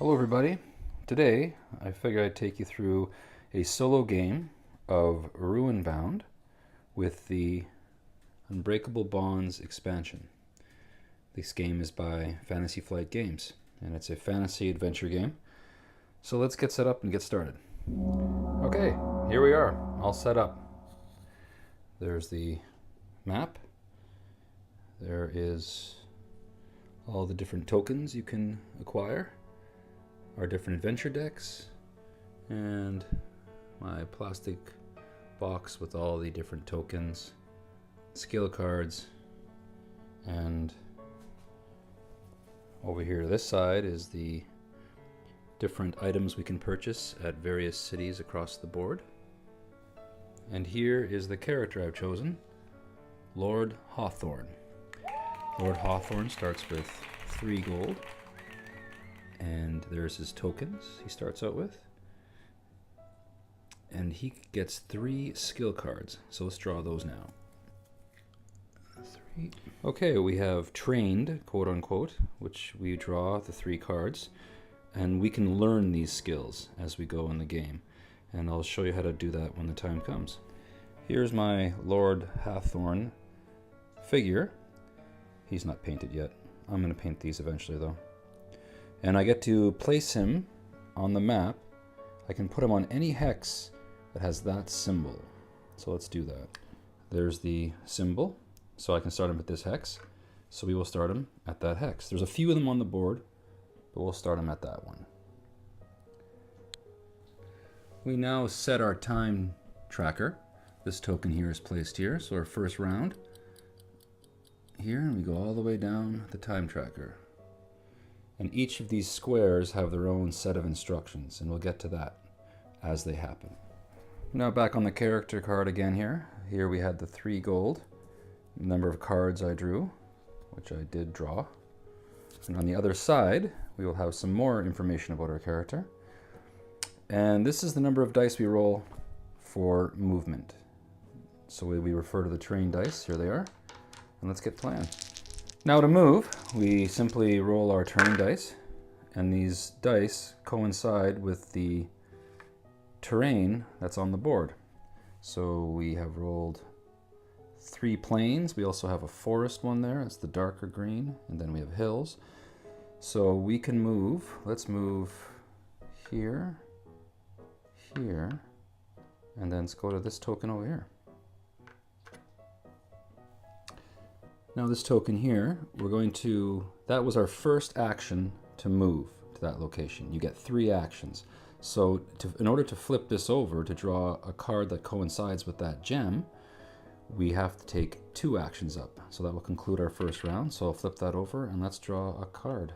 Hello everybody. Today I figured I'd take you through a solo game of Runebound with the Unbreakable Bonds expansion. This game is by Fantasy Flight Games and it's a fantasy adventure game. So let's get set up and get started. Okay, here we are, all set up. There's the map. There is all the different tokens you can acquire, our different adventure decks, and my plastic box with all the different tokens, skill cards, and over here to this side is the different items we can purchase at various cities across the board. And here is the character I've chosen, Lord Hawthorne. Lord Hawthorne starts with 3 gold. And there's his tokens he starts out with. And he gets 3 skill cards. So let's draw those now. 3. Okay, we have trained, quote unquote, which we draw the 3 cards. And we can learn these skills as we go in the game. And I'll show you how to do that when the time comes. Here's my Lord Hawthorne figure. He's not painted yet. I'm going to paint these eventually though. And I get to place him on the map. I can put him on any hex that has that symbol. So let's do that. There's the symbol. So I can start him at this hex. So we will start him at that hex. There's a few of them on the board, but we'll start him at that one. We now set our time tracker. This token here is placed here. So our first round here, and we go all the way down the time tracker. And each of these squares have their own set of instructions, and we'll get to that as they happen. Now back on the character card again here. Here we had the 3 gold, number of cards I drew, which I did draw. And on the other side, we will have some more information about our character. And this is the number of dice we roll for movement. So we refer to the trained dice, here they are. And let's get playing. Now to move, we simply roll our turning dice, and these dice coincide with the terrain that's on the board. So we have rolled 3 plains. We also have a forest one there, that's the darker green, and then we have hills. So we can move, let's move here, here, and then let's go to this token over here. Now this token here, that was our first action to move to that location. You get 3 actions. So in order to flip this over, to draw a card that coincides with that gem, we have to take 2 actions up. So that will conclude our first round. So I'll flip that over and let's draw a card.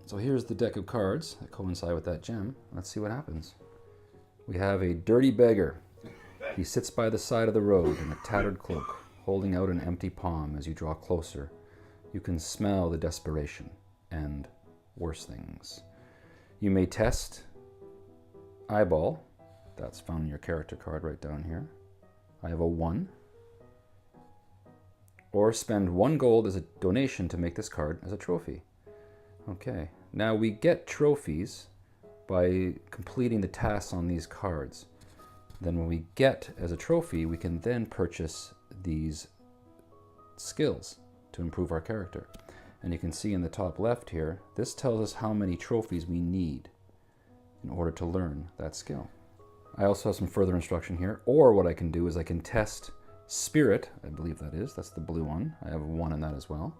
So here's the deck of cards that coincide with that gem. Let's see what happens. We have a dirty beggar. He sits by the side of the road in a tattered cloak, holding out an empty palm. As you draw closer, you can smell the desperation and worse things. You may test eyeball. That's found in your character card right down here. I have a 1. Or spend 1 gold as a donation to make this card as a trophy. Okay, now we get trophies by completing the tasks on these cards. Then when we get as a trophy, we can then purchase these skills to improve our character. And you can see in the top left here, this tells us how many trophies we need in order to learn that skill. I also have some further instruction here, or what I can do is I can test spirit, I believe that's the blue one. I have a 1 in that as well.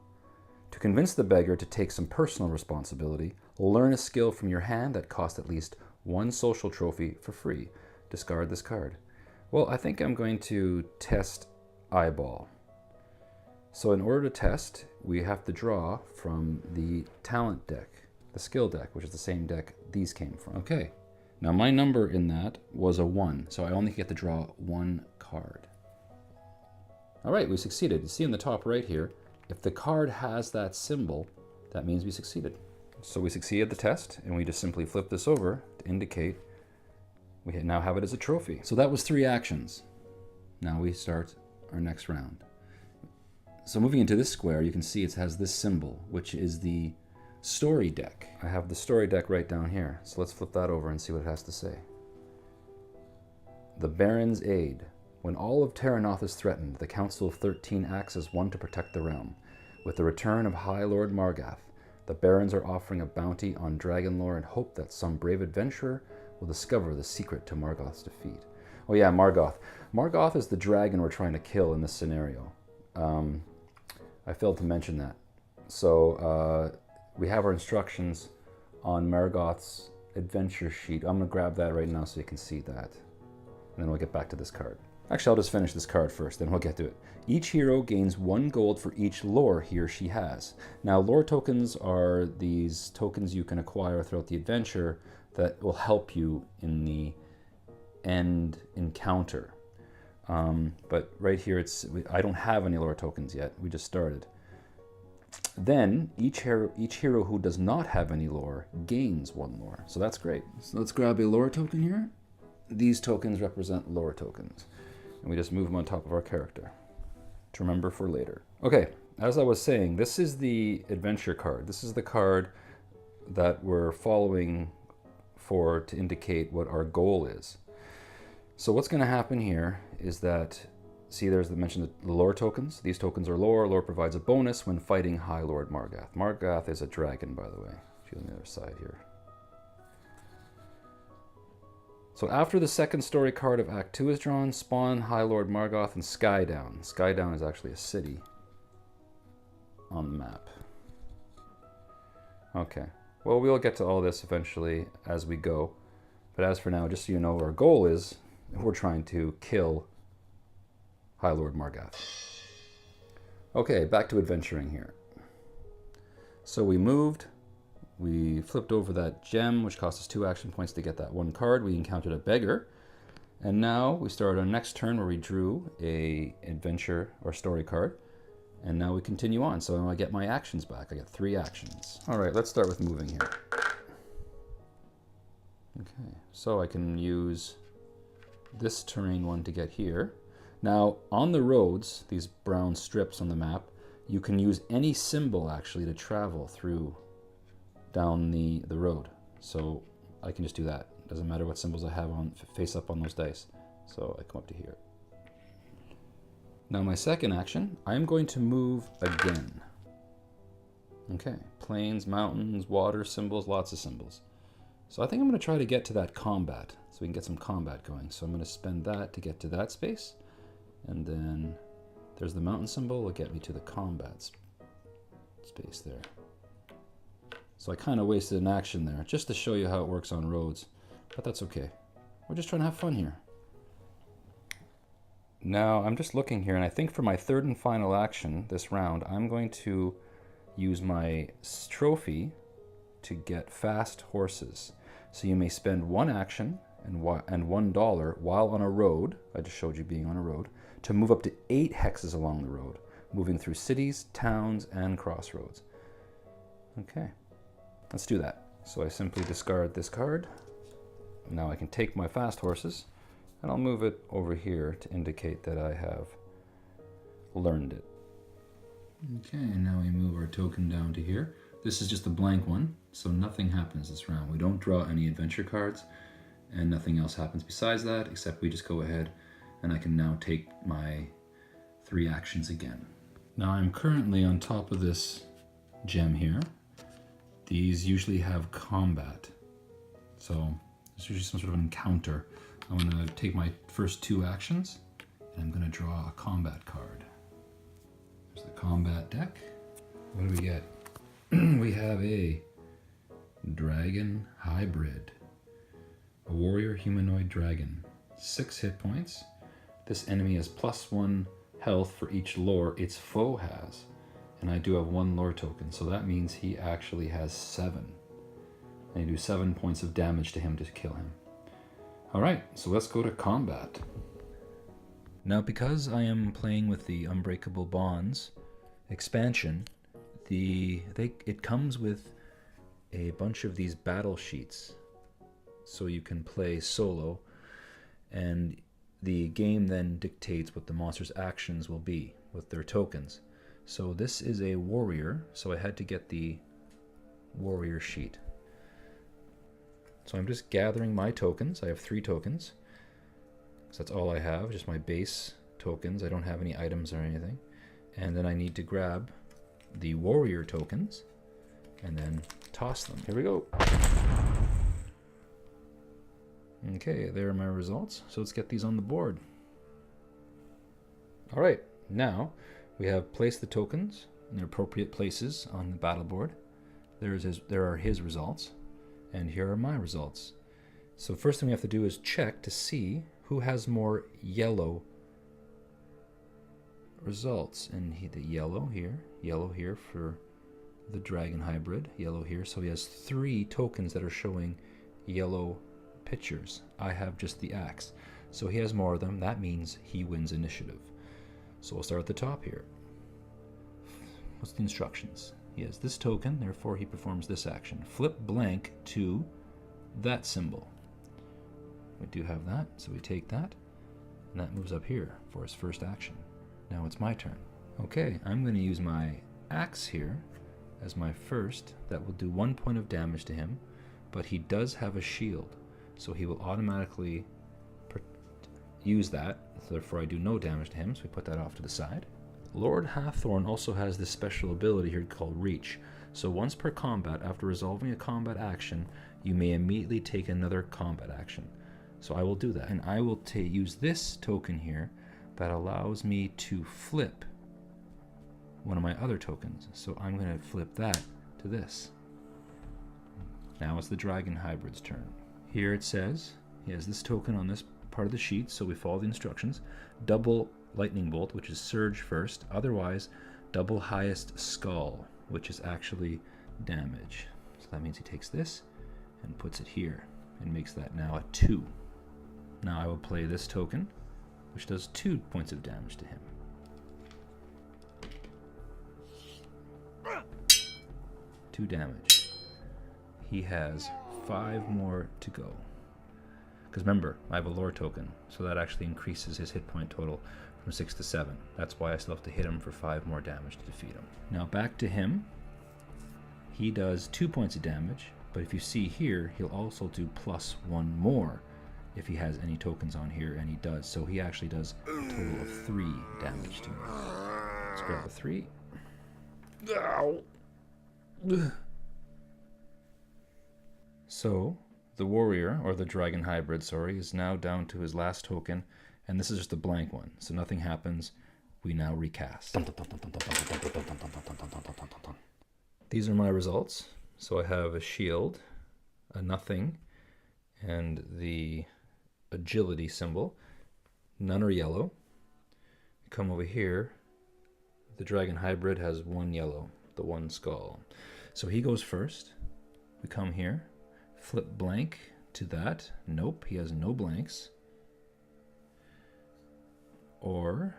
To convince the beggar to take some personal responsibility, learn a skill from your hand that costs at least 1 social trophy for free. Discard this card. Well, I think I'm going to test eyeball. So in order to test, we have to draw from the talent deck, the skill deck, which is the same deck these came from. Okay, now my number in that was a 1, so I only get to draw 1 card. All right, we succeeded. You see in the top right here, if the card has that symbol, that means we succeeded. So we succeeded the test, and we just simply flip this over to indicate we now have it as a trophy. So that was 3 actions. Now we start our next round. So moving into this square, you can see it has this symbol, which is the story deck. I have the story deck right down here, so let's flip that over and see what it has to say. The Baron's Aid. When all of Terranoth is threatened, the Council of 13 acts as one to protect the realm. With the return of High Lord Margov, the Barons are offering a bounty on dragon lore in hope that some brave adventurer will discover the secret to Margov's defeat. Oh yeah, Margov. Margov is the dragon we're trying to kill in this scenario. I failed to mention that. So we have our instructions on Margov's adventure sheet. I'm going to grab that right now so you can see that. And then we'll get back to this card. Actually, I'll just finish this card first, then we'll get to it. Each hero gains 1 gold for each lore he or she has. Now, lore tokens are these tokens you can acquire throughout the adventure that will help you in the end encounter. But right here, I don't have any lore tokens yet. We just started. Then, each hero who does not have any lore gains 1 lore. So that's great. So let's grab a lore token here. These tokens represent lore tokens. And we just move them on top of our character to remember for later. Okay, as I was saying, this is the adventure card. This is the card that we're following for to indicate what our goal is. So what's going to happen here is that, see, there's the mention of the lore tokens. These tokens are lore. Lore provides a bonus when fighting High Lord Margov. Margov is a dragon, by the way. If you look on the other side here. So after the second story card of Act 2 is drawn, spawn High Lord Margov and Skydown. Skydown is actually a city on the map. Okay, well, we'll get to all this eventually as we go. But as for now, just so you know, our goal is we're trying to kill High Lord Margov. Okay, back to adventuring here. So we moved. We flipped over that gem, which cost us 2 action points to get that 1 card. We encountered a beggar. And now we started our next turn where we drew a adventure or story card. And now we continue on. So I get my actions back. I get 3 actions. All right, let's start with moving here. Okay, so I can use this terrain one to get here. Now, on the roads, these brown strips on the map, you can use any symbol actually to travel through down the road. So I can just do that. Doesn't matter what symbols I have on face up on those dice. So I come up to here. Now my second action, I'm going to move again. Okay, plains, mountains, water, symbols, lots of symbols. So I think I'm going to try to get to that combat so we can get some combat going. So I'm going to spend that to get to that space. And then there's the mountain symbol will get me to the combat space there. So I kind of wasted an action there, just to show you how it works on roads. But that's okay. We're just trying to have fun here. Now, I'm just looking here, and I think for my third and final action this round, I'm going to use my trophy to get fast horses. So you may spend 1 action and $1 while on a road, I just showed you being on a road, to move up to 8 hexes along the road, moving through cities, towns, and crossroads. Okay. Let's do that. So I simply discard this card. Now I can take my fast horses and I'll move it over here to indicate that I have learned it. Okay, and now we move our token down to here. This is just a blank one, so nothing happens this round. We don't draw any adventure cards and nothing else happens besides that, except we just go ahead and I can now take my 3 actions again. Now I'm currently on top of this gem here. These usually have combat, so it's usually some sort of encounter. I'm going to take my first 2 actions, and I'm going to draw a combat card. There's the combat deck. What do we get? We have a dragon hybrid, a warrior humanoid dragon, 6 hit points. This enemy has +1 health for each lore its foe has. And I do have 1 lore token, so that means he actually has 7. And you do 7 points of damage to him to kill him. Alright, so let's go to combat. Now because I am playing with the Unbreakable Bonds expansion, it comes with a bunch of these battle sheets. So you can play solo, and the game then dictates what the monster's actions will be with their tokens. So this is a warrior, so I had to get the warrior sheet. So I'm just gathering my tokens. I have 3 tokens. So that's all I have, just my base tokens. I don't have any items or anything. And then I need to grab the warrior tokens and then toss them. Here we go. Okay, there are my results. So let's get these on the board. All right, now we have placed the tokens in their appropriate places on the battle board. There are his results, and here are my results. So first thing we have to do is check to see who has more yellow results. And the yellow here for the dragon hybrid, yellow here. So he has 3 tokens that are showing yellow pictures. I have just the axe. So he has more of them. That means he wins initiative. So we'll start at the top here. What's the instructions? He has this token, therefore he performs this action. Flip blank to that symbol. We do have that, so we take that, and that moves up here for his first action. Now it's my turn. Okay, I'm going to use my axe here as my first. That will do 1 point of damage to him, but he does have a shield, so he will automatically use that, so therefore I do no damage to him, so we put that off to the side. Lord Hathorn also has this special ability here called Reach. So once per combat, after resolving a combat action, you may immediately take another combat action. So I will do that, and I will use this token here that allows me to flip one of my other tokens. So I'm going to flip that to this. Now it's the dragon hybrid's turn. Here it says he has this token on this part of the sheet, so we follow the instructions. Double lightning bolt, which is surge first, otherwise double highest skull, which is actually damage. So that means he takes this and puts it here and makes that now a 2. Now I will play this token, which does 2 points of damage to him. 2 damage. He has 5 more to go. Because remember, I have a lore token, so that actually increases his hit point total from 6 to 7. That's why I still have to hit him for 5 more damage to defeat him. Now back to him. He does 2 points of damage, but if you see here, he'll also do plus 1 more if he has any tokens on here, and he does. So he actually does a total of 3 damage to me. Let's grab a 3. Ow. So the warrior, or the dragon hybrid, sorry, is now down to his last token, and this is just a blank one, so nothing happens. We now recast. These are my results. So I have a shield, a nothing, and the agility symbol. None are yellow. Come over here. The dragon hybrid has 1 yellow, the 1 skull. So he goes first. We come here. Flip blank to that. Nope, he has no blanks. Or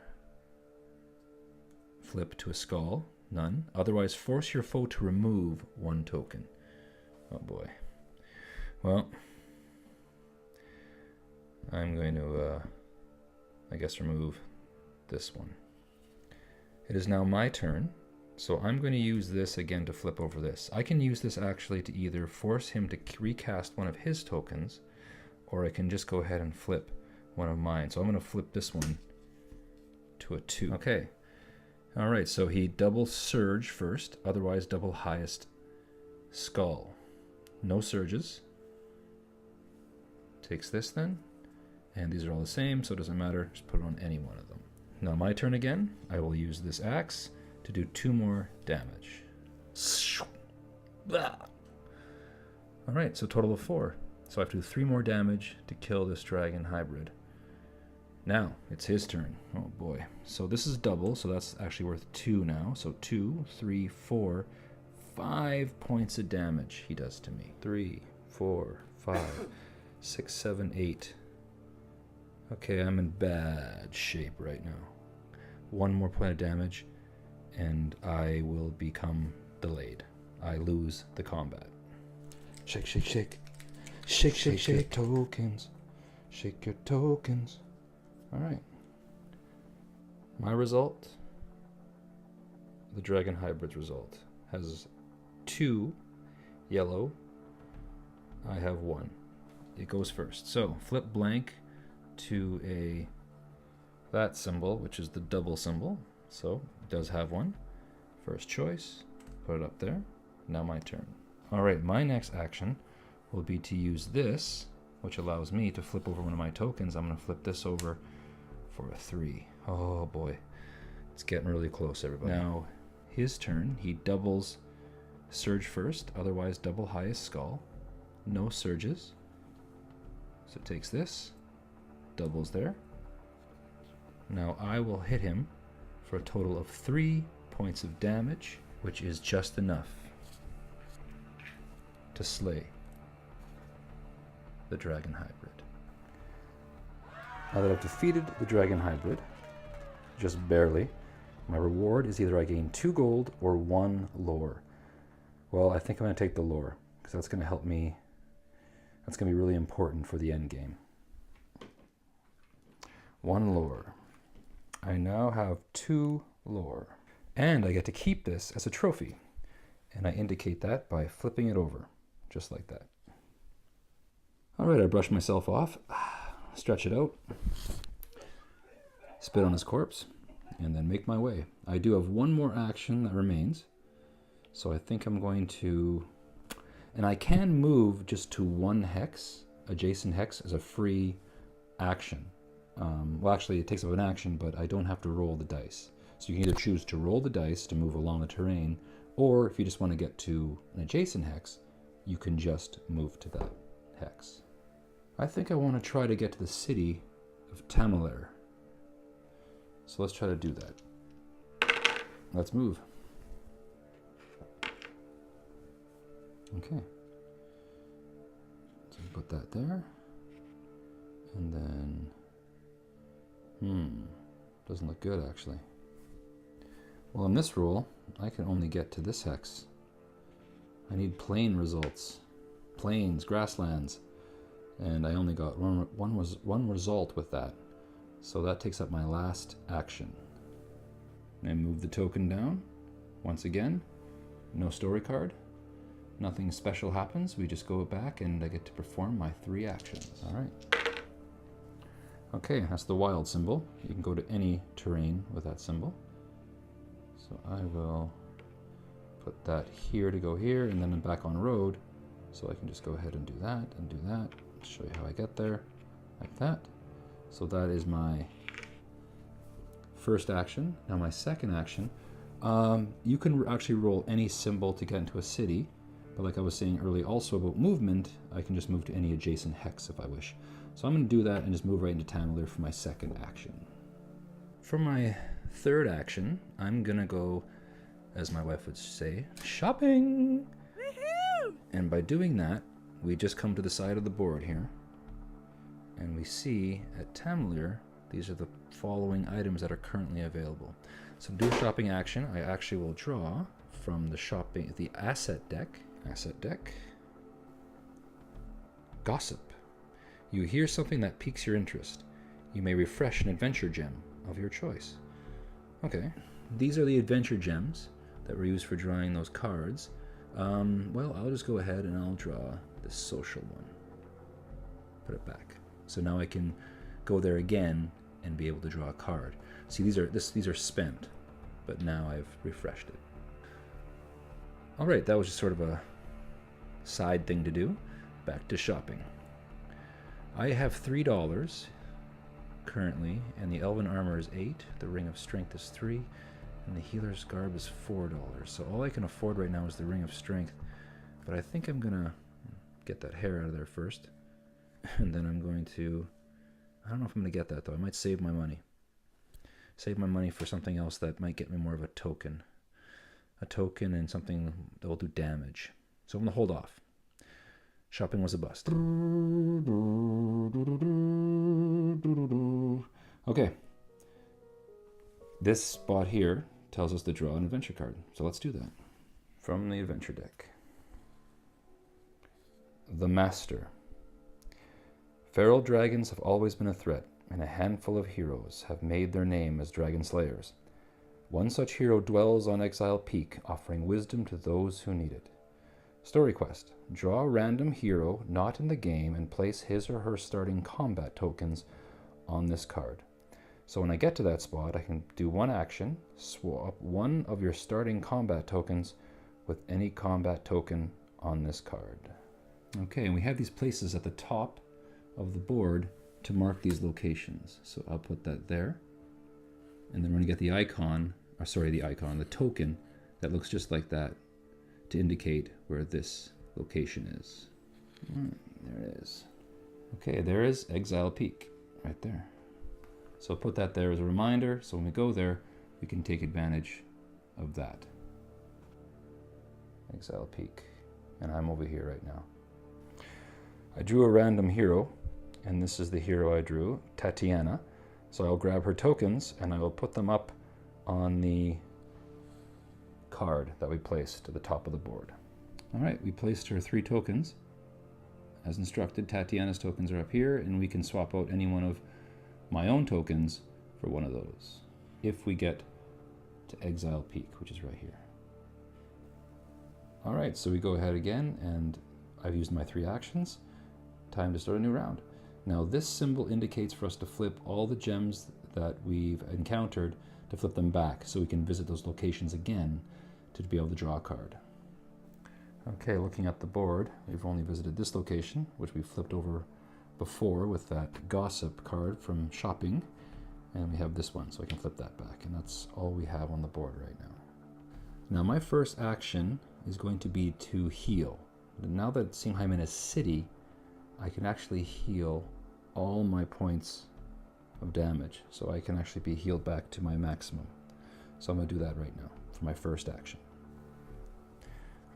flip to a skull. None. Otherwise, force your foe to remove 1 token. Oh boy. Well, I'm going to, I guess, remove this one. It is now my turn. So I'm going to use this again to flip over this. I can use this actually to either force him to recast one of his tokens, or I can just go ahead and flip one of mine. So I'm going to flip this one to a 2. Okay. All right, so he double surge first, otherwise double highest skull. No surges. Takes this then, and these are all the same, so it doesn't matter. Just put it on any one of them. Now my turn again. I will use this axe to do 2 more damage. Alright, so total of 4. So I have to do 3 more damage to kill this dragon hybrid. Now, it's his turn. Oh boy. So this is double, so that's actually worth 2 now. So 2, 3, 4, 5 points of damage he does to me. 3, 4, 5, 6, 7, 8. Okay, I'm in bad shape right now. 1 more point of damage, and I will become delayed. I lose the combat. Shake, shake, shake. Shake, shake, shake. Your tokens. Shake your tokens. Alright. My result, the dragon hybrid's result, has 2 yellow. I have 1. It goes first. So flip blank to that symbol, which is the double symbol. So it does have 1. First choice, put it up there. Now my turn. All right, my next action will be to use this, which allows me to flip over one of my tokens. I'm going to flip this over for a 3. Oh boy, it's getting really close, everybody. Now, his turn, he doubles surge first, otherwise double highest skull. No surges. So it takes this, doubles there. Now I will hit him for a total of 3 points of damage, which is just enough to slay the dragon hybrid. Now that I've defeated the dragon hybrid, just barely, my reward is either I gain 2 gold or 1 lore. Well, I think I'm going to take the lore, because that's going to help me. That's going to be really important for the end game. 1 lore. I now have 2 lore. And I get to keep this as a trophy. And I indicate that by flipping it over, just like that. All right, I brush myself off, stretch it out, spit on his corpse, and then make my way. I do have 1 more action that remains. So I think I'm going to, and I can move just to 1 hex, adjacent hex, as a free action. Well, actually, it takes up an action, but I don't have to roll the dice. So you can either choose to roll the dice to move along the terrain, or if you just want to get to an adjacent hex, you can just move to that hex. I think I want to try to get to the city of Tamaler. So let's try to do that. Let's move. Okay. So put that there. And then, doesn't look good actually. Well, in this rule, I can only get to this hex. I need plain results. Plains, grasslands. And I only got one result with that. So that takes up my last action. And move the token down. Once again, no story card. Nothing special happens. We just go back and I get to perform my 3 actions. All right. Okay, that's the wild symbol. You can go to any terrain with that symbol. So I will put that here to go here, and then I'm back on road. So I can just go ahead and do that and do that. Show you how I get there, like that. So that is my first action. Now my second action, you can actually roll any symbol to get into a city. But like I was saying earlier also about movement, I can just move to any adjacent hex if I wish. So I'm going to do that and just move right into Tamaler for my second action. For my third action, I'm going to go, as my wife would say, shopping! Woohoo! And by doing that, we just come to the side of the board here. And we see at Tamaler, these are the following items that are currently available. So to do a shopping action, I actually will draw from the asset deck. Gossip. You hear something that piques your interest. You may refresh an adventure gem of your choice. Okay, these are the adventure gems that were used for drawing those cards. Well, I'll just go ahead and I'll draw the social one. Put it back. So now I can go there again and be able to draw a card. See, these are spent, but now I've refreshed it. All right, that was just sort of a side thing to do. Back to shopping. I have $3 currently, and the elven armor is 8, the ring of strength is 3, and the healer's garb is $4. So all I can afford right now is the ring of strength, but I think I'm gonna get that hair out of there first, and then I'm going to, I don't know if I'm gonna get that though. I might save my money. Save my money for something else that might get me more of a token. A token and something that will do damage. So I'm gonna hold off. Shopping was a bust. Okay. This spot here tells us to draw an adventure card. So let's do that. From the adventure deck. The Master. Feral dragons have always been a threat, and a handful of heroes have made their name as dragon slayers. One such hero dwells on Exile Peak, offering wisdom to those who need it. Story quest. Draw a random hero not in the game and place his or her starting combat tokens on this card. So when I get to that spot, I can do one action, swap one of your starting combat tokens with any combat token on this card. Okay, and we have these places at the top of the board to mark these locations. So I'll put that there. And then we're going to get the icon, or sorry, the token that looks just like that to indicate where this location is. There it is. Okay, there is Exile Peak right there. So I'll put that there as a reminder, so when we go there, we can take advantage of that. Exile Peak. And I'm over here right now. I drew a random hero, and this is the hero I drew, Tatiana. So I'll grab her tokens, and I will put them up on the card that we placed to the top of the board. All right, we placed her 3 tokens. As instructed, Tatiana's tokens are up here, and we can swap out any one of my own tokens for one of those if we get to Exile Peak, which is right here. All right, so we go ahead again, and I've used my 3 actions. Time to start a new round. Now this symbol indicates for us to flip all the gems that we've encountered, to flip them back so we can visit those locations again to be able to draw a card. Okay, looking at the board, we've only visited this location, which we flipped over before with that gossip card from shopping, and we have this one, so I can flip that back, and that's all we have on the board right now. Now my first action is going to be to heal. Now that Simheim in a city, I can actually heal all my points of damage, so I can actually be healed back to my maximum. So I'm going to do that right now for my first action.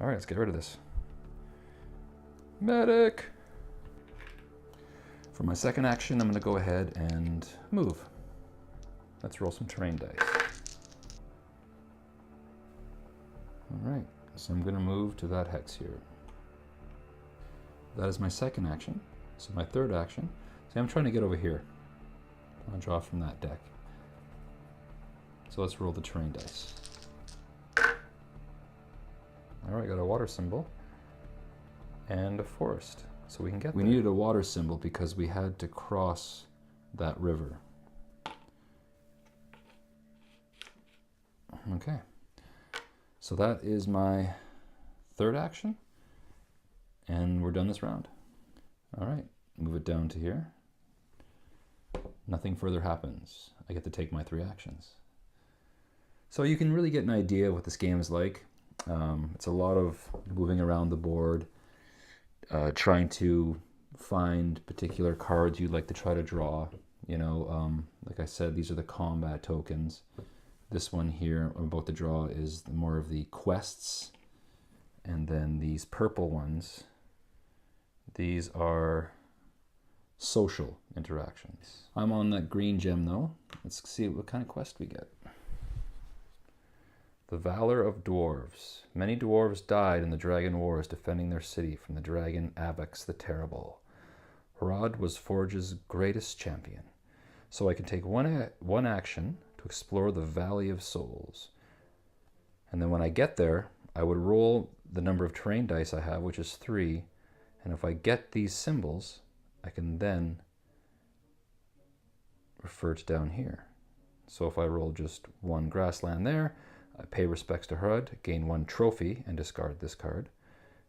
All right, let's get rid of this. Medic! For my second action, I'm going to go ahead and move. Let's roll some terrain dice. All right, so I'm going to move to that hex here. That is my second action. So my third action, see, I'm trying to get over here. I'll draw from that deck. So let's roll the terrain dice. All right, got a water symbol and a forest. So we can get there. We needed a water symbol because we had to cross that river. Okay, so that is my third action, and we're done this round. All right, move it down to here. Nothing further happens. I get to take my 3 actions. So you can really get an idea of what this game is like. It's a lot of moving around the board, trying to find particular cards you'd like to try to draw. You know, like I said, these are the combat tokens. This one here I'm about to draw is more of the quests. And then these purple ones, these are social interactions. I'm on that green gem though. Let's see what kind of quest we get. The Valor of Dwarves. Many dwarves died in the Dragon Wars defending their city from the dragon Avex the Terrible. Hrod was Forge's greatest champion. So I can take one action to explore the Valley of Souls. And then when I get there, I would roll the number of terrain dice I have, which is 3. And if I get these symbols, I can then refer to down here. So if I roll just 1 grassland there, I pay respects to Hrod, gain 1 trophy, and discard this card.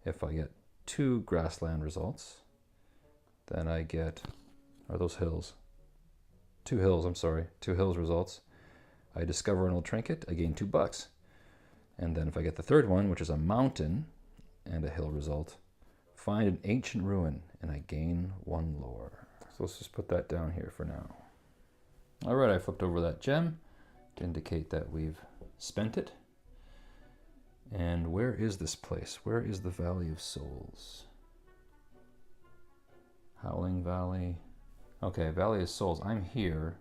If I get 2 grassland results, then I get, are those hills? 2 hills, I'm sorry, 2 hills results. I discover an old trinket, I gain $2. And then if I get the third one, which is a mountain and a hill result, find an ancient ruin, and I gain 1 lore. So let's just put that down here for now. All right, I flipped over that gem to indicate that we've spent it. And where is this place? Where is the Valley of Souls? Howling Valley. Okay, Valley of Souls. I'm here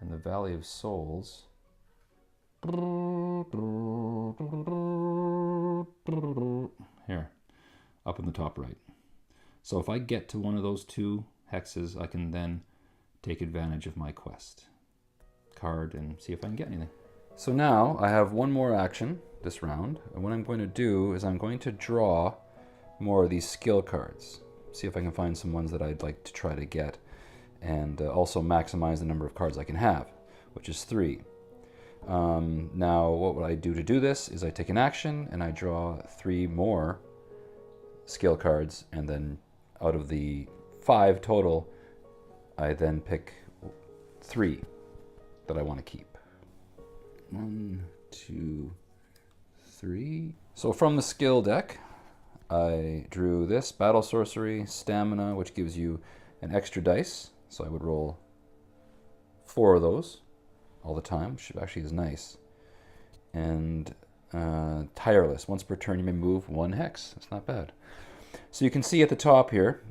in the Valley of Souls. Here, up in the top right. So if I get to one of those 2 hexes, I can then take advantage of my quest card and see if I can get anything. So now I have one more action this round, and what I'm going to do is I'm going to draw more of these skill cards. See if I can find some ones that I'd like to try to get, and also maximize the number of cards I can have, which is 3. Now, what would I do to do this is I take an action and I draw 3 more skill cards, and then out of the 5 total, I then pick 3 that I want to keep. 1, 2, 3. So from the skill deck, I drew this battle sorcery, stamina, which gives you an extra dice. So I would roll 4 of those all the time, which actually is nice. And tireless. Once per turn, you may move 1 hex. That's not bad. So you can see at the top here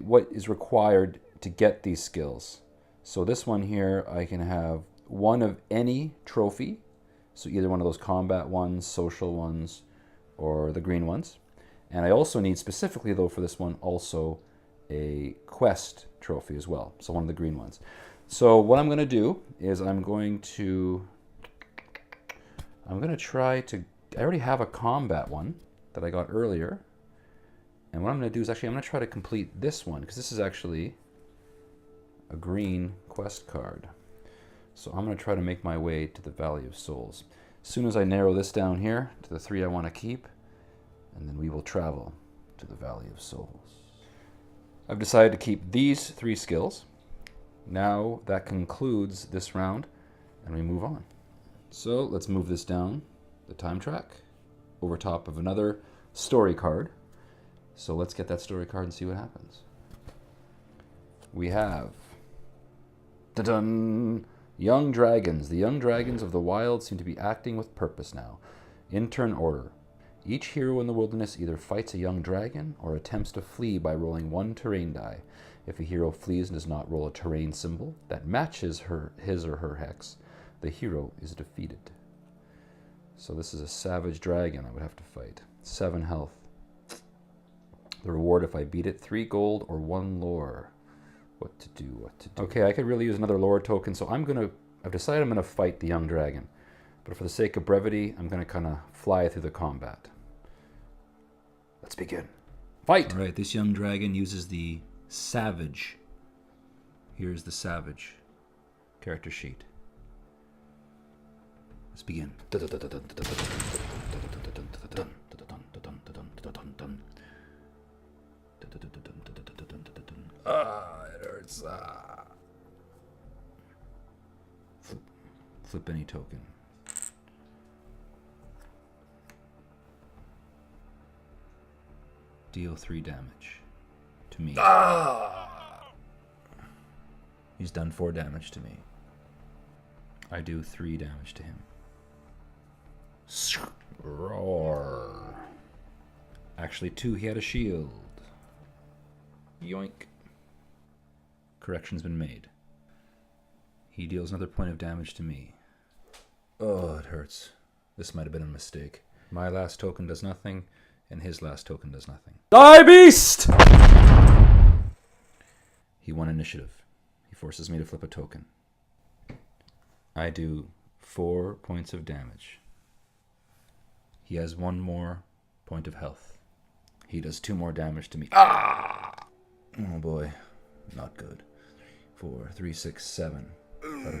what is required to get these skills. So this one here, I can have 1 of any trophy. So either one of those combat ones, social ones, or the green ones. And I also need, specifically though for this one, also a quest trophy as well. So one of the green ones. So what I'm going to do is I'm going to try to, I already have a combat one that I got earlier. And what I'm going to do is actually I'm going to try to complete this one, because this is actually a green quest card. So I'm going to try to make my way to the Valley of Souls. As soon as I narrow this down here to the 3 I want to keep, and then we will travel to the Valley of Souls. I've decided to keep these 3 skills. Now that concludes this round, and we move on. So let's move this down the time track over top of another story card. So let's get that story card and see what happens. We have da-dun, young dragons. The young dragons of the wild seem to be acting with purpose now. In turn order. Each hero in the wilderness either fights a young dragon or attempts to flee by rolling 1 terrain die. If a hero flees and does not roll a terrain symbol that matches his or her hex, the hero is defeated. So this is a savage dragon I would have to fight. 7 health. The reward if I beat it, 3 gold or 1 lore. What to do. Okay, I could really use another lore token, so I've decided I'm gonna fight the young dragon. But for the sake of brevity, I'm gonna kind of fly through the combat. Let's begin. Fight! All right, this young dragon uses the Savage. Here's the Savage character sheet. Let's begin. It hurts. Flip any token. Deal 3 damage to me. He's done 4 damage to me. I do 3 damage to him. Roar. Actually 2, he had a shield. Yoink. Correction's been made. He deals another point of damage to me. Oh, it hurts. This might have been a mistake. My last token does nothing, and his last token does nothing. Die, beast! He won initiative. He forces me to flip a token. I do 4 points of damage. He has 1 more point of health. He does 2 more damage to me. Ah! Oh boy, not good. 4, 3, 6, 7 out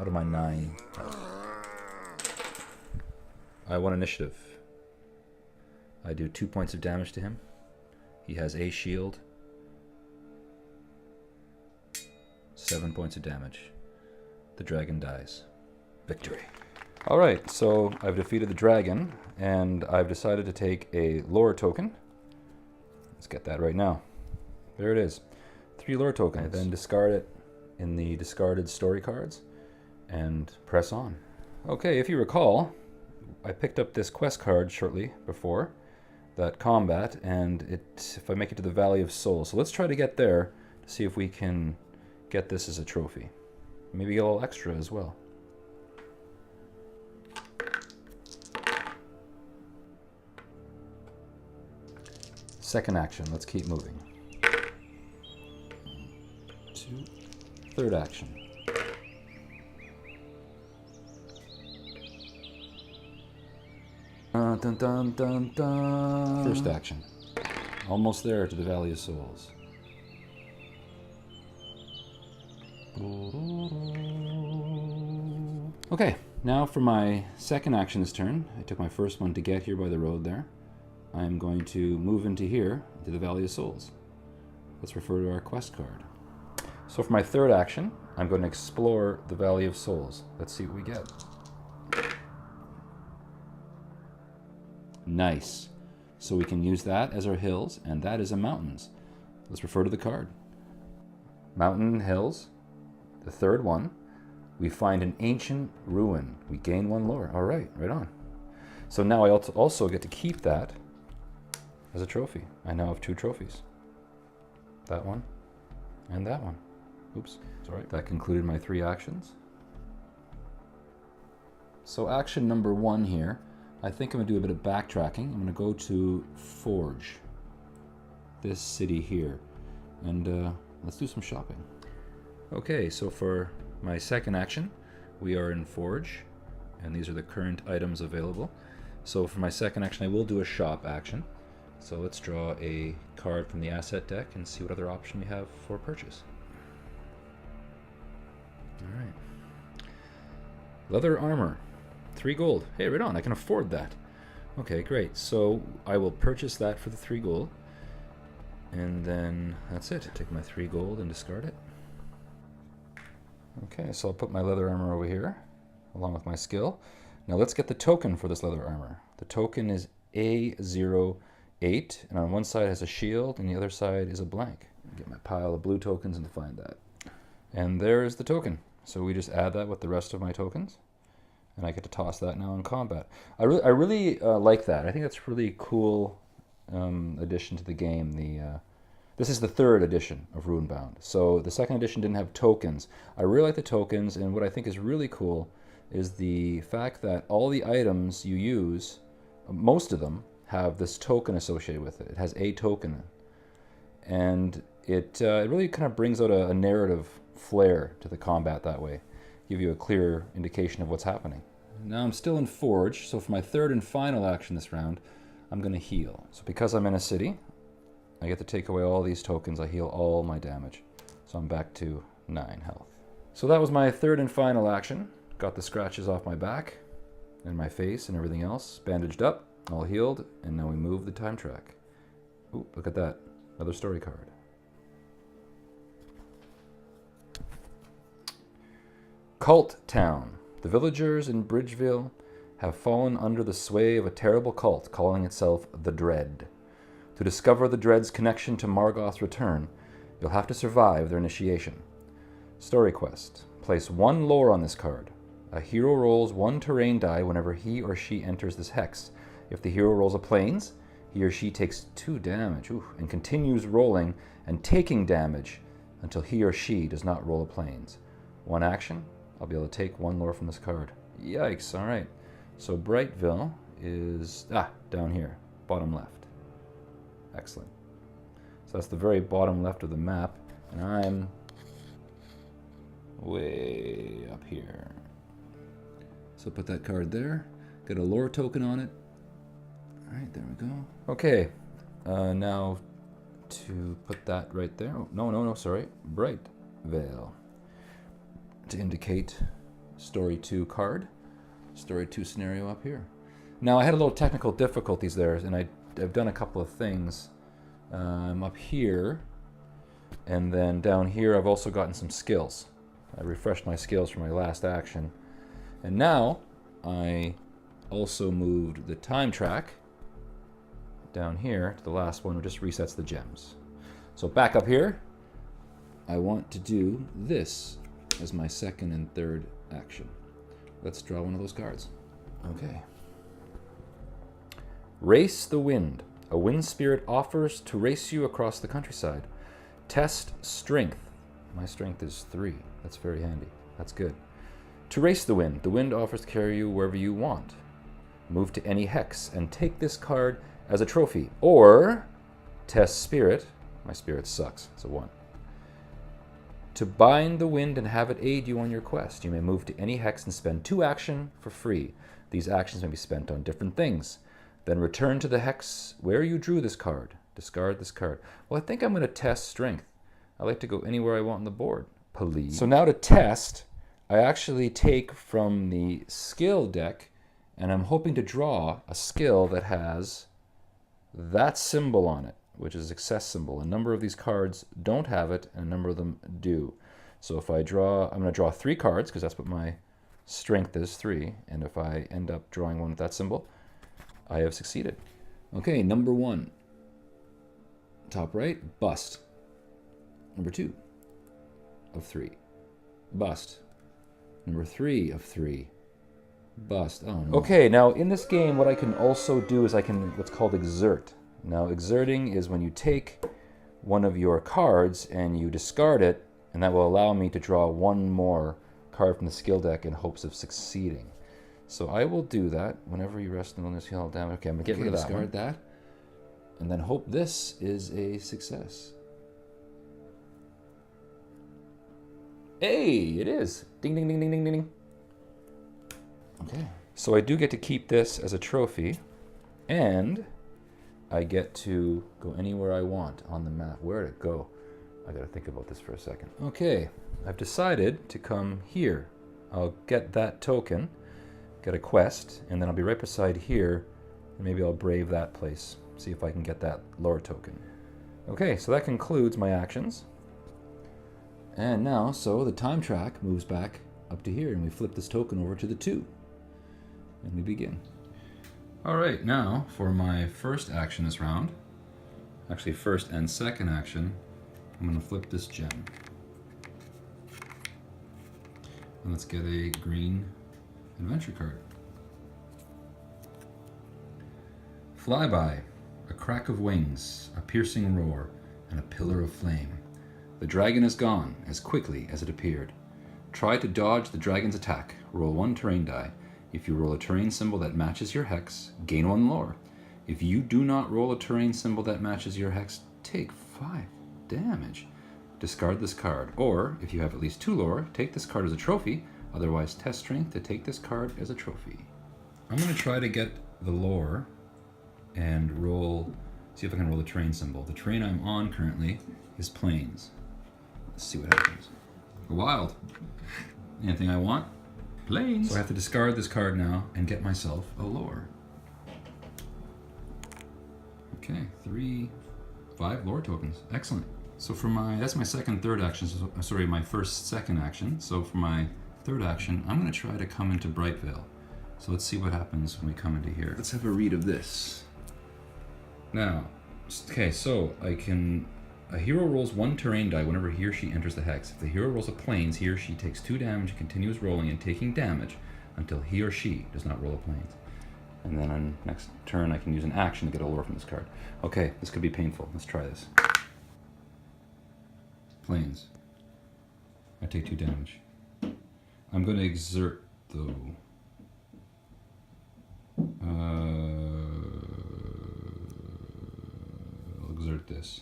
of my 9 health. I won initiative. I do 2 points of damage to him. He has a shield. 7 points of damage. The dragon dies. Victory. Alright, so I've defeated the dragon, and I've decided to take a lore token. Let's get that right now. There it is. 3 lore tokens. I then discard it in the discarded story cards, and press on. Okay, if you recall, I picked up this quest card shortly before that combat, and if I make it to the Valley of Souls. So let's try to get there to see if we can get this as a trophy. Maybe get a little extra as well. Second action, let's keep moving. 2. Third action. Dun, dun, dun, dun. First action. Almost there to the Valley of Souls. Okay, now for my second action this turn. I took my first one to get here by the road there. I'm going to move into here, to the Valley of Souls. Let's refer to our quest card. So for my third action, I'm going to explore the Valley of Souls. Let's see what we get. Nice. So we can use that as our hills, and that is a mountains. Let's refer to the card. Mountain hills, the third one. We find an ancient ruin. We gain 1 lore. All right, right on. So now I also get to keep that as a trophy. I now have 2 trophies. That one and that one. Oops, sorry. That concluded my 3 actions. So action number 1 here, I think I'm gonna do a bit of backtracking. I'm gonna go to Forge, this city here, and let's do some shopping. Okay, so for my second action, we are in Forge, and these are the current items available. So for my second action, I will do a shop action. So let's draw a card from the asset deck and see what other option we have for purchase. All right. Leather armor, 3 gold. Hey, right on, I can afford that. Okay, great. So I will purchase that for the 3 gold. And then that's it. Take my 3 gold and discard it. Okay, so I'll put my leather armor over here, along with my skill. Now let's get the token for this leather armor. The token is A08, and on one side has a shield, and the other side is a blank. Get my pile of blue tokens and find that. And there's the token. So we just add that with the rest of my tokens, and I get to toss that now in combat. I really like that. I think that's really cool addition to the game. This is the 3rd edition of Runebound. So the 2nd edition didn't have tokens. I really like the tokens, and what I think is really cool is the fact that all the items you use, most of them, have this token associated with it. It has a token. And it really kind of brings out a narrative flair to the combat that way. Give you a clear indication of what's happening. Now I'm still in Forge, so for my 3rd and final action this round, I'm going to heal. So because I'm in a city, I get to take away all these tokens. I heal all my damage. So I'm back to 9 health. So that was my 3rd and final action. Got the scratches off my back and my face and everything else. Bandaged up, all healed, and now we move the time track. Ooh, look at that. Another story card. Cult Town. The villagers in Bridgeville have fallen under the sway of a terrible cult calling itself the Dread. To discover the Dread's connection to Margov's return, you'll have to survive their initiation. Story quest. Place 1 lore on this card. A hero rolls 1 terrain die whenever he or she enters this hex. If the hero rolls a plains, he or she takes 2 damage and continues rolling and taking damage until he or she does not roll a plains. 1 action, I'll be able to take 1 lore from this card. Yikes, all right. So Brightville is down here, bottom left. Excellent. So that's the very bottom left of the map, and I'm way up here. So put that card there, get a lore token on it. All right, there we go. Okay, now to put that right there. Oh, no, sorry. Brightvale. To indicate Story 2 card. Story 2 scenario up here. Now I had a little technical difficulties there, and I've done a couple of things. I'm up here, and then down here I've also gotten some skills. I refreshed my skills from my last action. And now I also moved the time track down here to the last one, which just resets the gems. So back up here, I want to do this as my 2nd and 3rd action. Let's draw one of those cards. Okay. Race the Wind. A wind spirit offers to race you across the countryside. Test strength. My strength is 3. That's very handy. That's good. To race the wind offers to carry you wherever you want. Move to any hex and take this card as a trophy. Or test spirit. My spirit sucks. It's a 1. To bind the wind and have it aid you on your quest, you may move to any hex and spend 2 action for free. These actions may be spent on different things. Then return to the hex where you drew this card. Discard this card. Well, I think I'm going to test strength. I like to go anywhere I want on the board, please. So now to test, I actually take from the skill deck, and I'm hoping to draw a skill that has that symbol on it, which is a success symbol. A number of these cards don't have it, and a number of them do. So if I draw, I'm going to draw 3 cards, because that's what my strength is, 3. And if I end up drawing one with that symbol, I have succeeded. Okay, number 1. Top right, bust. Number 2 of 3. Bust. Number 3 of 3. Bust. Oh no. Okay, now in this game, what I can also do is I can what's called exert. Now, exerting is when you take one of your cards and you discard it, and that will allow me to draw one more card from the skill deck in hopes of succeeding. So I will do that whenever you rest on this heal down. Okay, I'm gonna get rid of that. Discard that, and then hope this is a success. Hey, it is. Ding, ding, ding, ding, ding, ding. Okay. So I do get to keep this as a trophy, and I get to go anywhere I want on the map. Where to go? I gotta think about this for a second. Okay, I've decided to come here. I'll get that token, get a quest, and then I'll be right beside here, and maybe I'll brave that place. See if I can get that lore token. Okay, so that concludes my actions. And now, so the time track moves back up to here, and we flip this token over to the 2. And we begin. Alright, now for my first action this round, actually first and second action, I'm going to flip this gem. And let's get a green adventure card. Flyby, a crack of wings, a piercing roar, and a pillar of flame. The dragon is gone as quickly as it appeared. Try to dodge the dragon's attack. Roll 1 terrain die. If you roll a terrain symbol that matches your hex, gain 1 lore. If you do not roll a terrain symbol that matches your hex, take 5 damage. Discard this card. Or, if you have at least 2 lore, take this card as a trophy. Otherwise, test strength to take this card as a trophy. I'm going to try to get the lore and roll, see if I can roll the terrain symbol. The terrain I'm on currently is plains. Let's see what happens. Wild. Anything I want? Plains. So I have to discard this card now and get myself a lore. Okay, 5 lore tokens. Excellent. So for that's my second, third action. So, sorry, my first, second action. So for my third action, I'm going to try to come into Brightvale. So let's see what happens when we come into here. Let's have a read of this. Now, okay, so a hero rolls 1 terrain die whenever he or she enters the hex. If the hero rolls a plains, he or she takes 2 damage and continues rolling and taking damage until he or she does not roll a plains. And then on next turn, I can use an action to get a lore from this card. Okay, this could be painful. Let's try this. Plains. I take 2 damage. I'm going to exert, though. I'll exert this.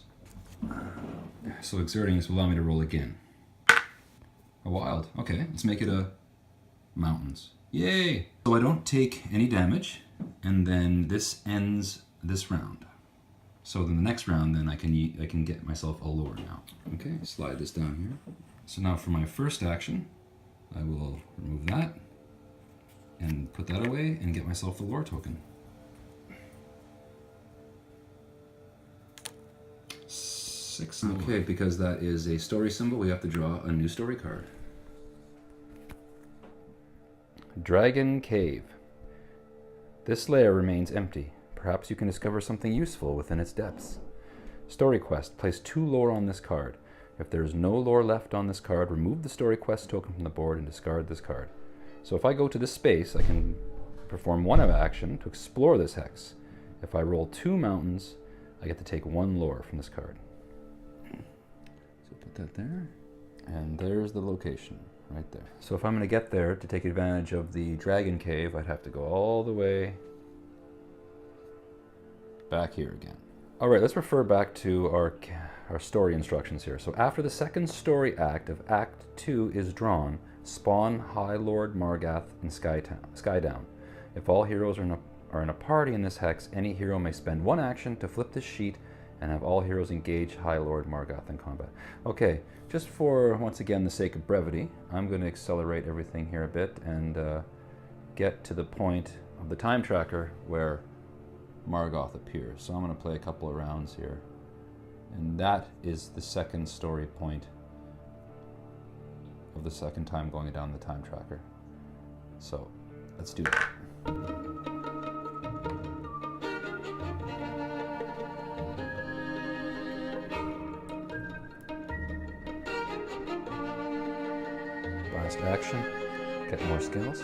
So exerting this will allow me to roll again. A wild. Okay, let's make it a mountains. Yay! So I don't take any damage, and then this ends this round. So then the next round, then I can get myself a lore now. Okay, slide this down here. So now for my first action, I will remove that and put that away and get myself the lore token. 6 lore. Okay, because that is a story symbol, we have to draw a new story card. Dragon Cave. This lair remains empty. Perhaps you can discover something useful within its depths. Story quest. Place 2 lore on this card. If there is no lore left on this card, remove the story quest token from the board and discard this card. So if I go to this space, I can perform one action to explore this hex. If I roll 2 mountains, I get to take 1 lore from this card. So put that there. And there's the location, right there. So if I'm going to get there to take advantage of the Dragon Cave, I'd have to go all the way back here again. All right, let's refer back to our story instructions here. So after the second story act of Act 2 is drawn, spawn High Lord Margov in Skydown. If all heroes are in a party in this hex, any hero may spend 1 action to flip this sheet and have all heroes engage High Lord Margov in combat. Okay, just for, once again, the sake of brevity, I'm going to accelerate everything here a bit and get to the point of the time tracker where Margov appears. So I'm going to play a couple of rounds here. And that is the second story point of the second time going down the time tracker. So let's do that. Last action, get more skills.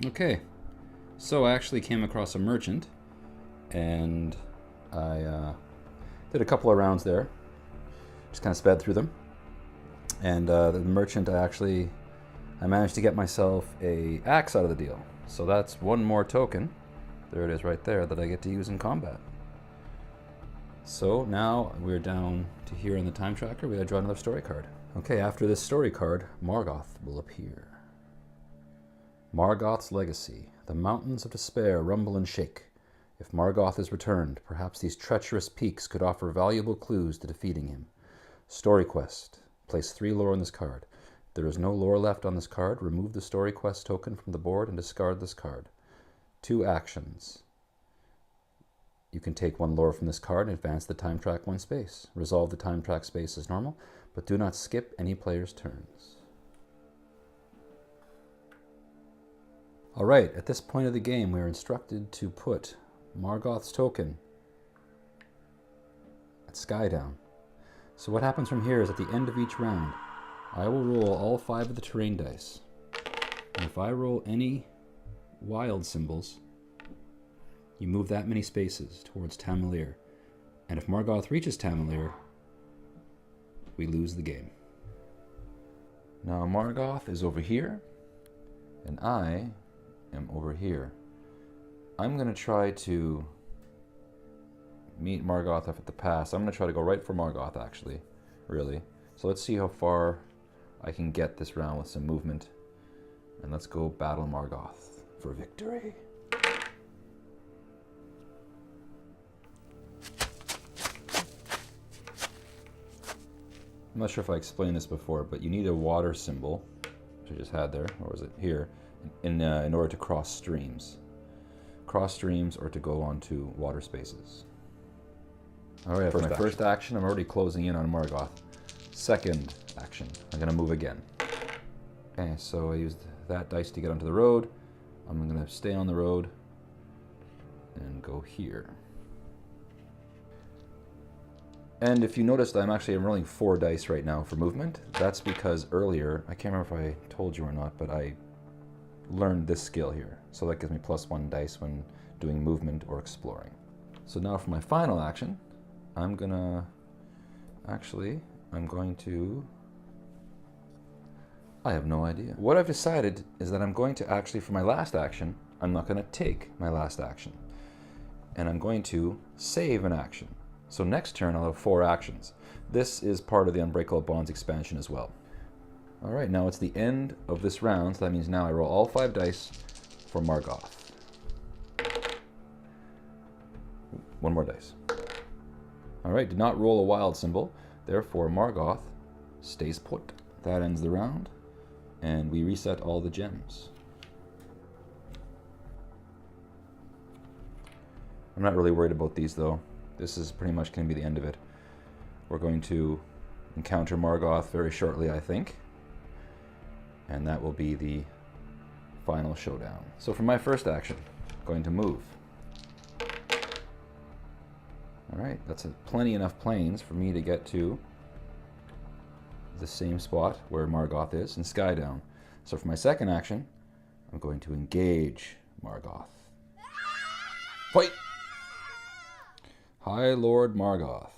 Okay, so I actually came across a merchant, and I did a couple of rounds there, just kind of sped through them. And the merchant, I managed to get myself a axe out of the deal. So that's one more token, there it is right there, that I get to use in combat. So now we're down to here in the time tracker. We gotta draw another story card. Okay, after this story card, Margov will appear. Margov's legacy. The mountains of despair rumble and shake. If Margov is returned, perhaps these treacherous peaks could offer valuable clues to defeating him. Story quest. Place 3 lore on this card. If there is no lore left on this card, remove the story quest token from the board and discard this card. 2 actions. You can take 1 lore from this card and advance the time track 1 space. Resolve the time track space as normal, but do not skip any player's turns. Alright, at this point of the game, we are instructed to put Margov's token at Skydown. So what happens from here is at the end of each round, I will roll all 5 of the terrain dice. And if I roll any wild symbols, you move that many spaces towards Tamalier. And if Margov reaches Tamalier, we lose the game. Now Margov is over here, and I am over here. I'm going to try to meet Margov at the pass. I'm going to try to go right for Margov, actually, really. So let's see how far I can get this round with some movement. And let's go battle Margov for victory. I'm not sure if I explained this before, but you need a water symbol, which I just had there, or was it here, in order to cross streams. Cross streams or to go onto water spaces. All right, for my first action, I'm already closing in on Margov. Second action, I'm going to move again. Okay, so I used that dice to get onto the road. I'm going to stay on the road and go here. And if you noticed, I'm rolling 4 dice right now for movement. That's because earlier, I can't remember if I told you or not, but I learned this skill here. So that gives me +1 dice when doing movement or exploring. So now for my final action, I'm going to, I have no idea. What I've decided is that I'm going to for my last action, I'm not going to take my last action. And I'm going to save an action. So next turn I'll have 4 actions. This is part of the Unbreakable Bonds expansion as well. Alright, now it's the end of this round, so that means now I roll all 5 dice for Margov. 1 more dice. Alright, did not roll a wild symbol, therefore Margov stays put. That ends the round, and we reset all the gems. I'm not really worried about these though. This is pretty much going to be the end of it. We're going to encounter Margov very shortly, I think. And that will be the final showdown. So for my first action, I'm going to move. Alright, that's plenty enough planes for me to get to the same spot where Margov is in Skydown. So for my second action, I'm going to engage Margov. Fight! High Lord Margov.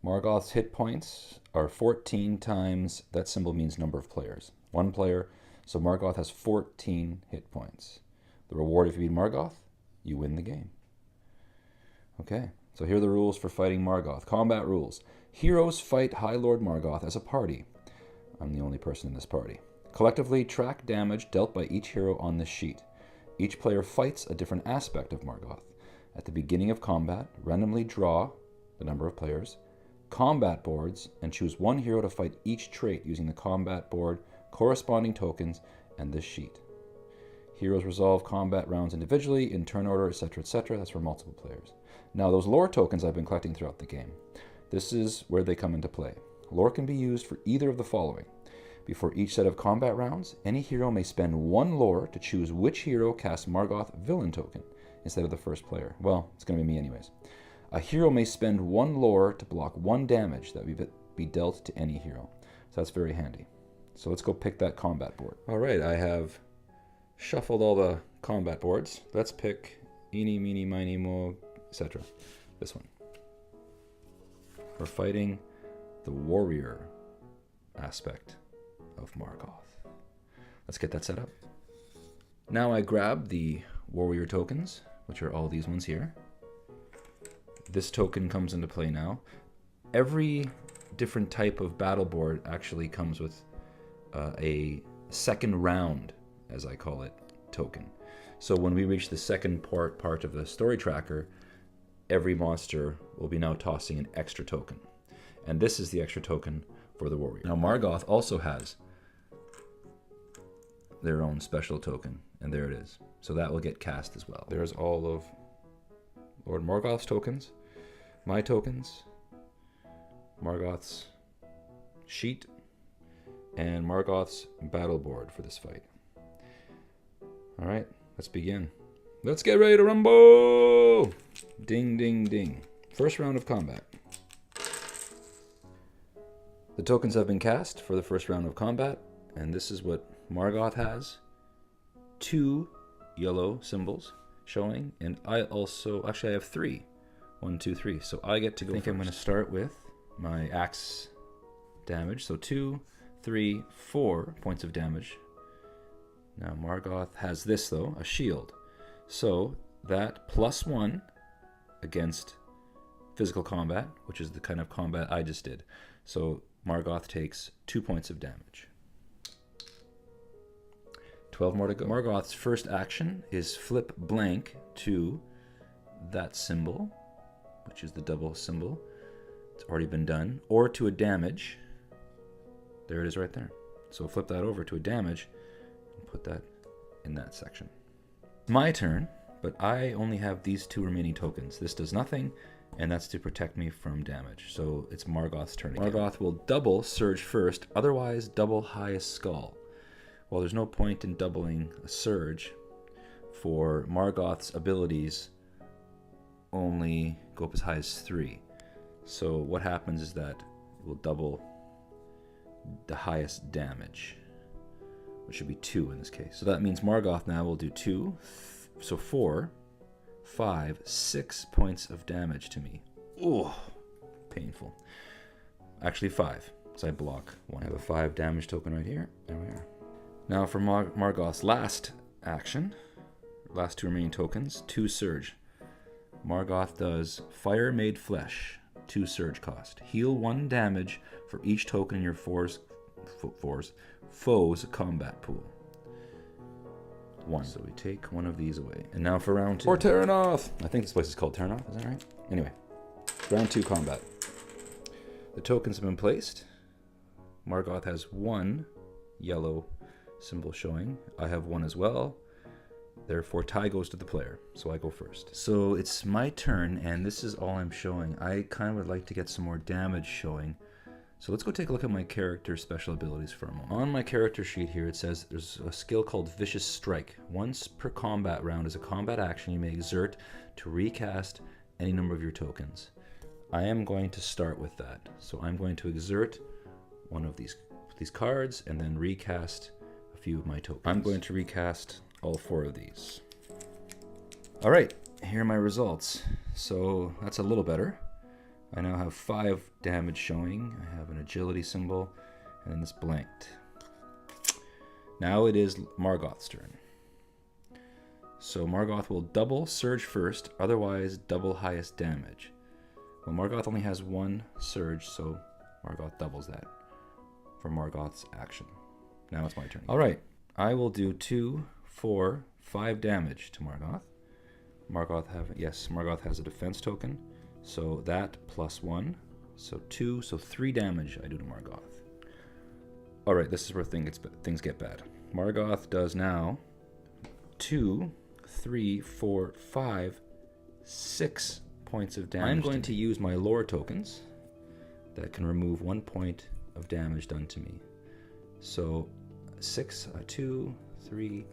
Margov's hit points are 14 times, that symbol means number of players. One player, so Margov has 14 hit points. The reward if you beat Margov, you win the game. Okay, so here are the rules for fighting Margov. Combat rules. Heroes fight High Lord Margov as a party. I'm the only person in this party. Collectively track damage dealt by each hero on this sheet. Each player fights a different aspect of Margov. At the beginning of combat, randomly draw the number of players, combat boards, and choose one hero to fight each trait using the combat board, corresponding tokens, and this sheet. Heroes resolve combat rounds individually, in turn order, etc., etc. That's for multiple players. Now, those lore tokens I've been collecting throughout the game. This is where they come into play. Lore can be used for either of the following. Before each set of combat rounds, any hero may spend one lore to choose which hero casts Margov villain token instead of the first player. Well, it's going to be me anyways. A hero may spend one lore to block one damage that would be dealt to any hero. So that's very handy. So let's go pick that combat board. All right, I have shuffled all the combat boards. Let's pick eeny, meeny, miny, mo, etc. This one. We're fighting the warrior aspect of Margov. Let's get that set up. Now I grab the warrior tokens, which are all these ones here. This token comes into play now. Every different type of battle board actually comes with a second round, as I call it, token. So when we reach the second part of the story tracker, every monster will be now tossing an extra token. And this is the extra token for the warrior. Now Margov also has their own special token, and there it is. So that will get cast as well. There's all of Lord Margov's tokens, my tokens, Margov's sheet, and Margov's battle board for this fight. All right, let's begin. Let's get ready to rumble! Ding, ding, ding. First round of combat. The tokens have been cast for the first round of combat, and this is what Margov has. 2 yellow symbols showing, and I also, actually I have 3. 1, 2, 3. So I get to go first. I'm going to start with my axe damage. So 2, 3, 4 points of damage. Now Margov has this though, a shield. So that +1 against physical combat, which is the kind of combat I just did. So Margov takes 2 points of damage. 12 more to go. Margov's first action is flip blank to that symbol, which is the double symbol. It's already been done. Or to a damage. There it is right there. So flip that over to a damage and put that in that section. My turn, but I only have these 2 remaining tokens. This does nothing, and that's to protect me from damage. So it's Margov's turn again. Margov will double surge first, otherwise double highest skull. Well, there's no point in doubling a surge, for Margov's abilities only go up as high as 3. So what happens is that it will double the highest damage, which should be 2 in this case. So that means Margov now will do 2, so 4, 5, 6 points of damage to me. Oh, painful. Actually 5, so I block 1. I have a 5 damage token right here. There we are. Now for Margov's last action, last 2 remaining tokens, 2 surge. Margov does Fire Made Flesh, 2 surge cost. Heal 1 damage for each token in your foes combat pool. 1. So we take one of these away. And now for round 2. Or Terranoth! I think this place is called Terranoth, is that right? Anyway, round 2 combat. The tokens have been placed. Margov has 1 yellow symbol showing. I have 1 as well. Therefore, tie goes to the player. So I go first. So it's my turn, and this is all I'm showing. I kind of would like to get some more damage showing. So let's go take a look at my character's special abilities for a moment. On my character sheet here, it says there's a skill called Vicious Strike. Once per combat round is a combat action you may exert to recast any number of your tokens. I am going to start with that. So I'm going to exert one of these cards and then recast a few of my tokens. I'm going to recast all 4 of these. All right, here are my results. So that's a little better. I now have 5 damage showing. I have an agility symbol, and then this blanked. Now it is Margov's turn. So Margov will double surge first, otherwise double highest damage. Well, Margov only has 1 surge, so Margov doubles that for Margov's action. Now it's my turn. All right, I will do 2, 4, 5 damage to Margov. Margov has a defense token, so that plus 1, so 2, so 3 damage I do to Margov. All right, this is where things get bad. Margov does now 2, 3, 4, 5, 6 points of damage. I'm going to use my lore tokens that can remove 1 point of damage done to me. So 6, 2, 3,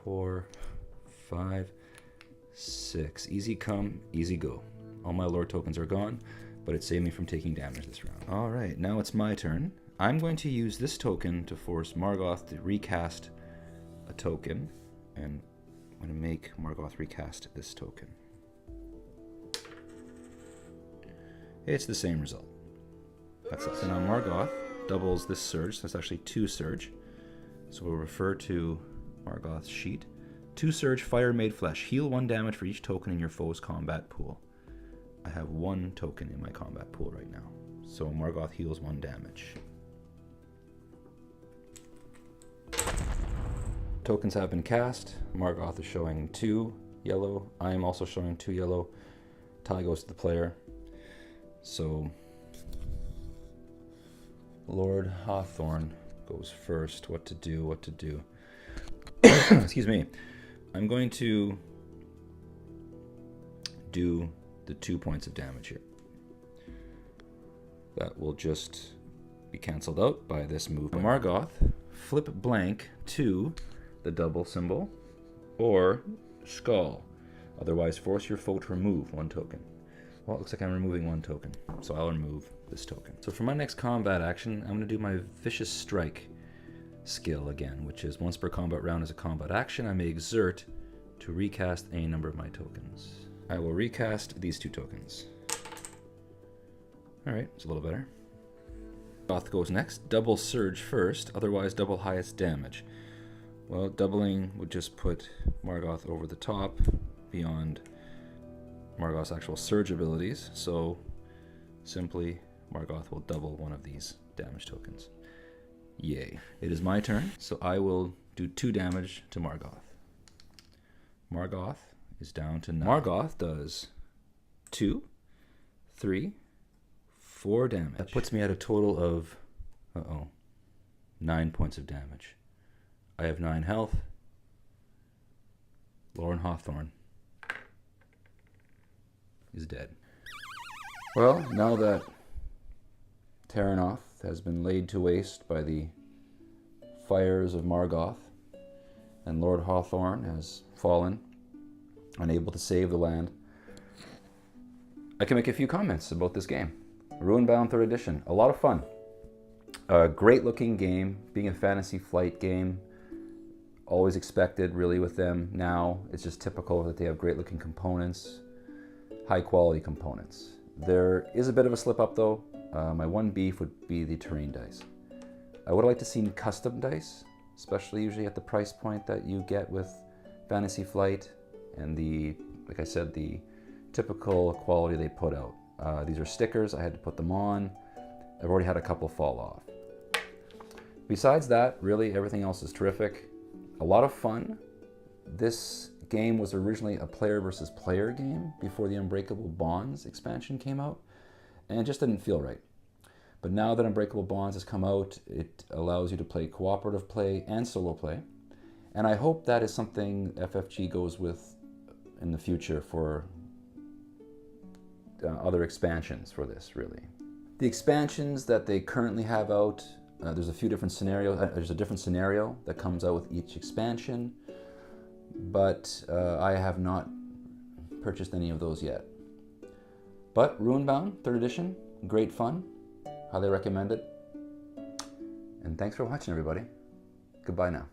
4, 5, 6. Easy come, easy go. All my lore tokens are gone, but it saved me from taking damage this round. All right, now it's my turn. I'm going to use this token to force Margov to recast a token, and I'm going to make Margov recast this token. It's the same result. That's it. So now Margov doubles this surge, so that's actually 2 surge. So we'll refer to Margov's sheet. 2 surge, fire made flesh. Heal 1 damage for each token in your foe's combat pool. I have 1 token in my combat pool right now. So Margov heals 1 damage. Tokens have been cast. Margov is showing 2 yellow. I am also showing 2 yellow. Tie goes to the player. So Lord Hawthorne goes first. What to do. Excuse me. I'm going to do the 2 points of damage here. That will just be cancelled out by this move. Margov, flip blank to the double symbol or skull. Otherwise, force your foe to remove 1 token. Well, it looks like I'm removing 1 token, so I'll remove this token. So for my next combat action, I'm going to do my Vicious Strike skill again, which is once per combat round as a combat action, I may exert to recast any number of my tokens. I will recast these 2 tokens. All right, it's a little better. Goth goes next. Double surge first, otherwise double highest damage. Well, doubling would just put Margov over the top beyond Margov's actual surge abilities, so simply Margov will double 1 of these damage tokens. Yay. It is my turn, so I will do 2 damage to Margov. Margov is down to 9. Margov does 2, 3, 4 damage. That puts me at a total of 9 points of damage. I have 9 health. Lauren Hawthorne is dead. Well, now that Terranoth has been laid to waste by the fires of Margov, and Lord Hawthorne has fallen, unable to save the land, I can make a few comments about this game. Runebound 3rd Edition, a lot of fun. A great looking game, being a fantasy flight game, always expected really with them. Now it's just typical that they have great looking components, high quality components. There is a bit of a slip up though. My one beef would be the terrain dice. I would have liked to see custom dice, especially usually at the price point that you get with Fantasy Flight and the, like I said, the typical quality they put out. These are stickers, I had to put them on. I've already had a couple fall off. Besides that, really everything else is terrific. A lot of fun. This game was originally a player versus player game before the Unbreakable Bonds expansion came out, and it just didn't feel right. But now that Unbreakable Bonds has come out, it allows you to play cooperative play and solo play, and I hope that is something FFG goes with in the future for other expansions for this, really. The expansions that they currently have out, there's a few different scenarios. There's a different scenario that comes out with each expansion, but I have not purchased any of those yet. But Runebound 3rd Edition, great fun. Highly recommend it. And thanks for watching, everybody. Goodbye now.